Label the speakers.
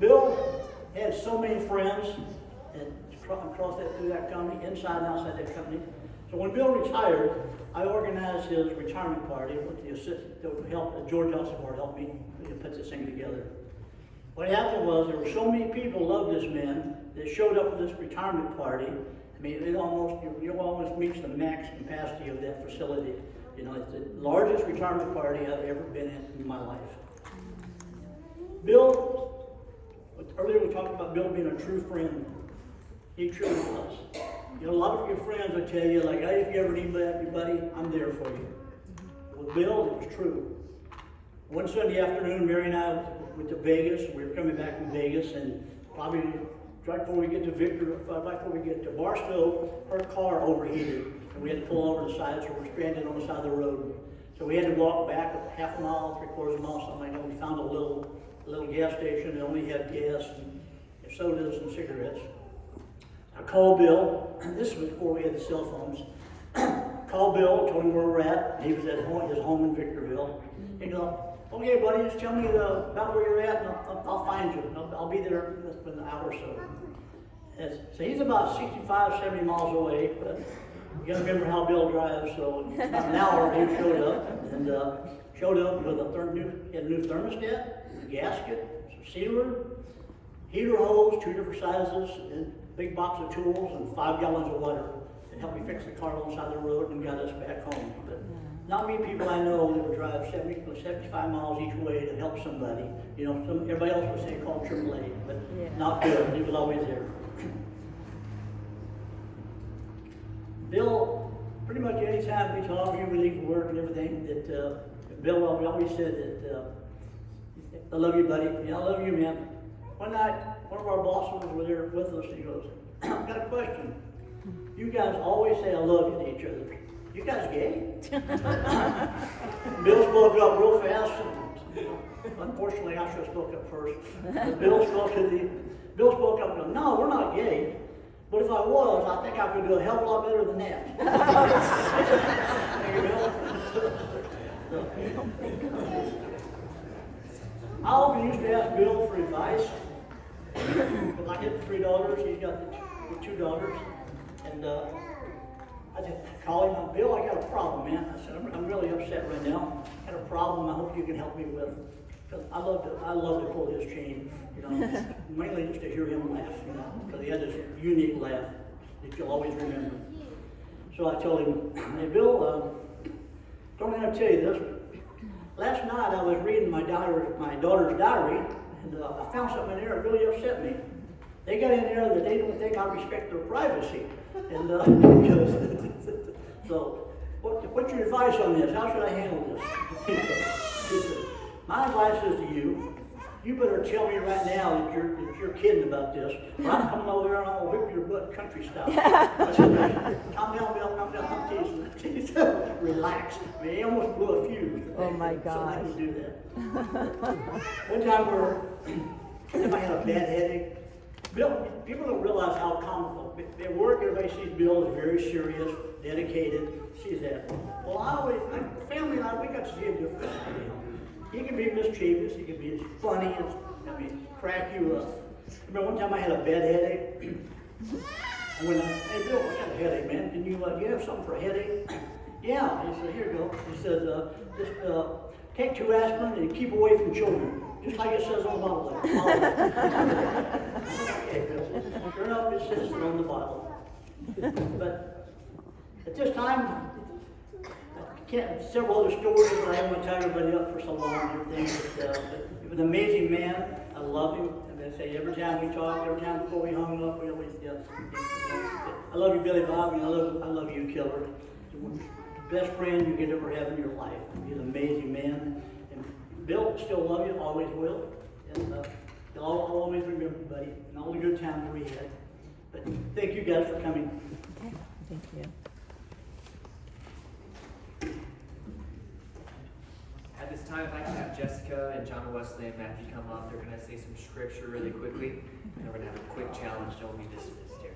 Speaker 1: Bill had so many friends and across through that company, inside and outside that company. So when Bill retired, I organized his retirement party with the assistant that helped, George Elsevier helped me put this thing together. What happened was there were so many people who loved this man that showed up for this retirement party. I mean, you almost reach the max capacity of that facility. You know, it's the largest retirement party I've ever been in my life. Bill, earlier we talked about Bill being a true friend. He truly was. You know, a lot of your friends will tell you, like, hey, if you ever need anybody, I'm there for you. With Bill, it was true. One Sunday afternoon, Mary and I went to Vegas. We were coming back from Vegas, and probably right before we get to right before we get to Barstow, her car overheated, and we had to pull over the side, so we're stranded on the side of the road. So we had to walk back half a mile, 3/4 mile, something like that. We found a little gas station that only had gas and sodas and cigarettes. I called Bill. This was before we had the cell phones. Called Bill, told him where we're at. He was at his home in Victorville. He goes, okay, buddy, just tell me about where you're at, and I'll find you. I'll be there within an hour or so. So he's about 65, 70 miles away, but you got to remember how Bill drives. So about an hour, he showed up with a new thermostat, a gasket, some sealer, heater hose, 2 different sizes, and a big box of tools, and 5 gallons of water. And helped me fix the car on the side of the road and got us back home. But not many people I know that would drive 75 miles each way to help somebody. You know, everybody else would say call AAA, but not Bill. He was always there. Bill, pretty much any time we talk, we leave for work and everything, that Bill always said that, I love you, buddy. Yeah, I love you, man. One night, one of our bosses was there with us, and he goes, I've got a question. You guys always say I love you to each other. You guys gay? Bill spoke up real fast. Unfortunately, I should have spoke up first. Bill spoke up and goes, no, we're not gay. But if I was, I think I could do a hell of a lot better than that. I often used to ask Bill for advice. Because I get 3 daughters, he's got the 2 daughters. And I just call him, Bill, I got a problem, man. I said, I'm really upset right now. I got a problem I hope you can help me with. Because I love to pull his chain, you know, mainly just to hear him laugh, you know, because he had this unique laugh that you'll always remember. So I told him, hey, Bill, don't have to tell you this, but last night I was reading my daughter's diary, and I found something in there that really upset me. They got in there that they don't think I respect their privacy. And so, what's your advice on this? How should I handle this? He said, my advice is to you, you better tell me right now that you're kidding about this, or I'm coming over there and I'm going to whip your butt country style. I said, calm down, Bill, calm down, I'm teasing. Relax. I mean, he almost blew a fuse.
Speaker 2: Oh my gosh.
Speaker 1: So I didn't do that. One time I had a bad headache. Bill, people don't realize how comical. At work, everybody sees Bill as very serious, dedicated. Sees that. Well, family and I, we got to see a difference. He can be mischievous. He can be as funny as, crack you up. I remember one time I had a bad headache. I went, hey, Bill, I got a headache, man. Can you have something for a headache? Yeah. He said, here you go. He said, just take 2 aspirin and keep away from children. Just like it says on the bottle there. Okay, Bill. Sure enough, it says it on the bottle. But at this time, several other stories, but I don't want to tie everybody up for so long and everything. But he was an amazing man. I love him. And I say every time we talk, every time before we hung up, we always I love you, Billy Bob, and I love you, Killer. The best friend you could ever have in your life. He's an amazing man. And Bill, still love you, always will. And I'll always remember you, buddy, and all the good times we had. But thank you guys for coming.
Speaker 2: Okay, thank you.
Speaker 3: At this time, I'd like to have Jessica and John Wesley and Matthew come up. They're going to say some scripture really quickly, and we're going to have a quick challenge. Don't be dismissed here.